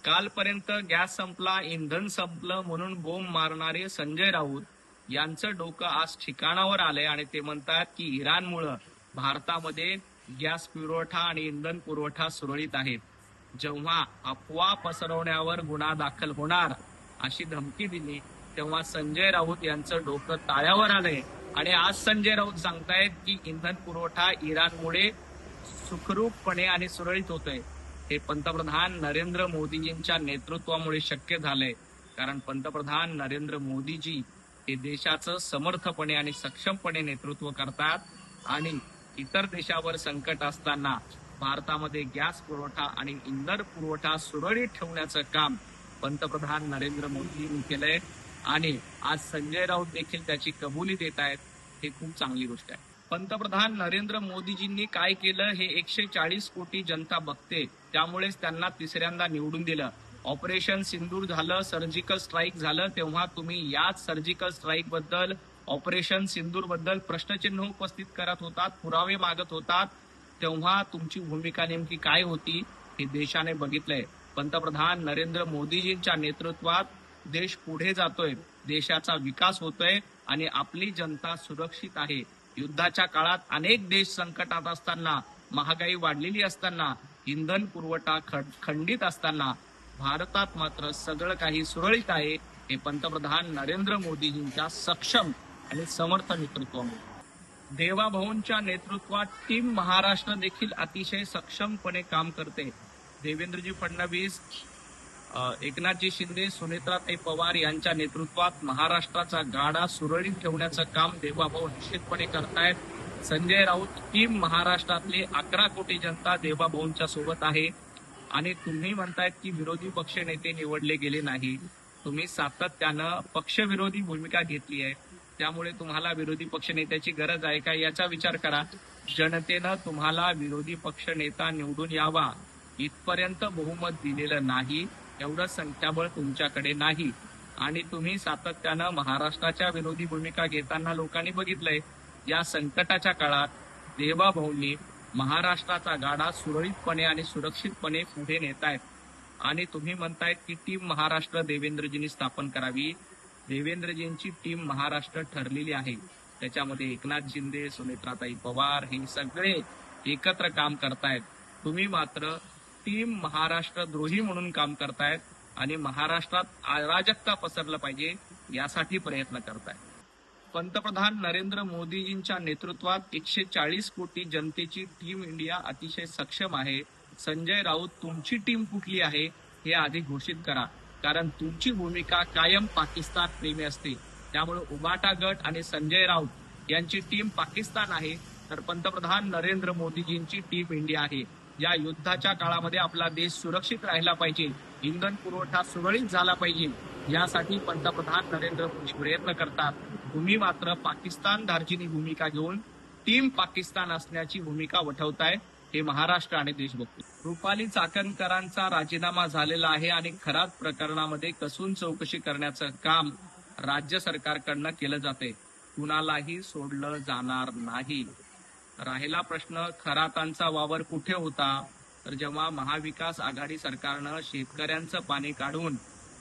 कालपर्यंत गॅस संपला, इंधन संपलं म्हणून बोंब मारणारे संजय राऊत यांचं डोकं आज ठिकाणावर आलंय आणि ते म्हणतात की इराणमुळं भारतामध्ये गॅस पुरवठा आणि इंधन पुरवठा सुरळीत आहेत. जेव्हा अफवा पसरवण्यावर गुन्हा दाखल होणार अशी धमकी दिली तेव्हा संजय राऊत यांचं डोकं ताळ्यावर आलंय आणि आज संजय राऊत सांगतायत की इंधन पुरवठा इराणमुळे सुखरूपपणे आणि सुरळीत होतोय. हे पंतप्रधान नरेंद्र मोदीजींच्या नेतृत्वामुळे शक्य झालंय. कारण पंतप्रधान नरेंद्र मोदीजी हे देशाचं समर्थपणे आणि सक्षमपणे नेतृत्व करतात आणि इतर देशावर संकट असताना भारतामध्ये गॅस पुरवठा आणि इंधन पुरवठा सुरळीत ठेवण्याचं काम पंतप्रधान नरेंद्र मोदींनी केलंय आणि आज संजय राऊत देखील त्याची कबुली देत आहेत. हे खूप चांगली गोष्ट आहे. पंतप्रधान नरेंद्र मोदीजींनी काय केलं हे 140 कोटी जनता बघते. त्यामुळेच त्यांना तिसऱ्यांदा निवडून दिलं. ऑपरेशन सिंदूर झालं, सर्जिकल स्ट्राईक झालं, तेव्हा तुम्ही याच सर्जिकल स्ट्राईक बद्दल, ऑपरेशन सिंदूर बद्दल प्रश्नचिन्ह उपस्थित करत होतात, पुरावे मागत होतात. तेव्हा तुमची भूमिका नेमकी काय होती हे देशाने बघितलंय. पंतप्रधान नरेंद्र मोदीजींच्या नेतृत्वात देश पुढे जातोय, देशाचा विकास होतोय आणि आपली जनता सुरक्षित आहे. युद्धाच्या काळात अनेक देश संकटात असताना, महागाई वाढलेली असताना, इंधन पुरवठा खंडित असताना भारतात मात्र सगळं काही सुरळीत आहे. हे पंतप्रधान नरेंद्र मोदीजींच्या सक्षम आणि समर्थ नेतृत्वामुळे. देवाभाऊंच्या नेतृत्वात टीम महाराष्ट्र देखील अतिशय सक्षमपणे काम करते. देवेंद्रजी फडणवीस, एकनाथजी शिंदे, सुनेत्राताई पवार यांच्या नेतृत्वात महाराष्ट्राचा गाडा सुरळीत ठेवण्याचं काम देवाभाऊ निश्चितपणे करतायत. संजय राऊत, टीम महाराष्ट्रातले 11 कोटी जनता देवाभाऊंच्या सोबत आहे. आणि तुम्ही म्हणतायत की विरोधी पक्ष नेते निवडले गेले नाही. तुम्ही सातत्यानं पक्षविरोधी भूमिका घेतली आहे. त्यामुळे तुम्हाला विरोधी पक्ष नेत्याची गरज आहे का याचा विचार करा. जनतेनं तुम्हाला विरोधी पक्ष नेता निवडून यावा इथपर्यंत बहुमत दिलेलं नाही. एवढं संख्याबळ तुमच्याकडे नाही आणि तुम्ही सातत्यानं महाराष्ट्राच्या विरोधी भूमिका घेताना लोकांनी बघितलंय. या संकटाच्या काळात देवाभाऊंनी महाराष्ट्राचा गाडा सुरळीतपणे आणि सुरक्षितपणे पुढे नेतायत. आणि तुम्ही म्हणतायत की टीम महाराष्ट्र देवेंद्रजींनी स्थापन करावी. देवेंद्रजींची टीम महाराष्ट्र ठरलेली आहे. त्याच्यामध्ये एकनाथ शिंदे, सुनेत्राताई पवार हे सगळे एकत्र काम करतायत. तुम्ही मात्र टीम महाराष्ट्र द्रोही म्हणून काम करतायत आणि महाराष्ट्रात अराजकता पसरलं पाहिजे यासाठी प्रयत्न करतायत. पंतप्रधान नरेंद्र मोदीजींच्या नेतृत्वात 140 कोटी जनतेची टीम इंडिया अतिशय सक्षम आहे. संजय राऊत, तुमची टीम कुठली आहे हे आधी घोषित करा. कारण तुमची भूमिका कायम पाकिस्तान प्रेमी असते. त्यामुळे उबाटा गट आणि संजय राऊत यांची टीम पाकिस्तान आहे, तर पंतप्रधान नरेंद्र मोदीजींची टीम इंडिया आहे. या युद्धाच्या काळामध्ये आपला देश सुरक्षित राहिला पाहिजे, इंधन पुरवठा सुरळीत झाला पाहिजे, यासाठी पंतप्रधान नरेंद्र मोदी प्रयत्न करतात. तुम्ही मात्र पाकिस्तान धार्जिनी भूमिका घेऊन टीम पाकिस्तान असण्याची भूमिका वठवताय. हे महाराष्ट्र आणि देश बघतो. रुपाली चाकणकरांचा राजीनामा झालेला आहे आणि खरात प्रकरणामध्ये कसून चौकशी करण्याचं काम राज्य सरकारकडनं केलं जाते. कुणालाही सोडलं जाणार नाही. राहिला प्रश्न खरातांचा वावर कुठे होता, तर जेव्हा महाविकास आघाडी सरकारनं शेतकऱ्यांचं पाणी काढून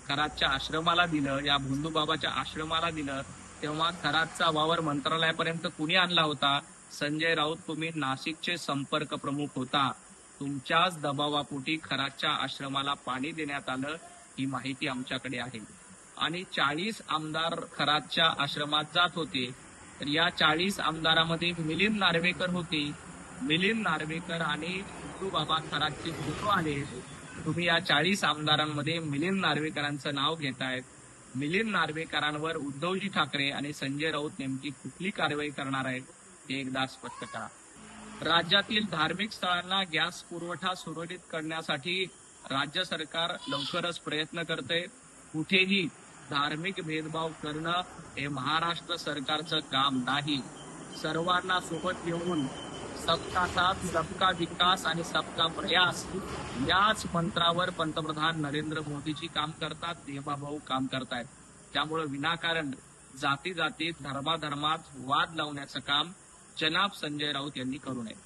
खरातच्या आश्रमाला दिलं, या भोंदूबाबाच्या आश्रमाला दिलं, तेव्हा खरातचा वावर मंत्रालयापर्यंत कुणी आणला होता? संजय राऊत, तुम्ही नाशिकचे संपर्क प्रमुख होता. तुमच्याच दबावापोटी खरातच्या आश्रमाला पाणी देण्यात आलं, ही माहिती आमच्याकडे आहे. आणि 40 आमदार खरातच्या आश्रमात जात होते. तर या 40 आमदारामध्ये मिलिंद नार्वेकर होते. मिलिंद नार्वेकर आणि बाबा खरातचे फोटो आले. तुम्ही या 40 आमदारांमध्ये मिलिंद नार्वेकरांचं नाव घेतायत. मिलिंद नार्वेकरांवर उद्धवजी ठाकरे आणि संजय राऊत नेमकी कुठली कारवाई करणार आहेत हे एकदा स्पष्ट करा. राज्यातील धार्मिक स्थळांना गॅस पुरवठा सुरळीत करण्यासाठी राज्य सरकार लवकरच प्रयत्न करते. कुठेही धार्मिक भेदभाव करणं हे महाराष्ट्र सरकारचं काम नाही. सर्वांना सोबत घेऊन सबका साथ, सबका विकास आणि सबका प्रयास याच मंत्रावर पंतप्रधान नरेंद्र मोदीजी काम करतात, देवाभाऊ काम करतायत. त्यामुळे विनाकारण जाती जातीत, धर्माधर्मात वाद लावण्याचं काम जनाब संजय राऊत यांनी करू नये.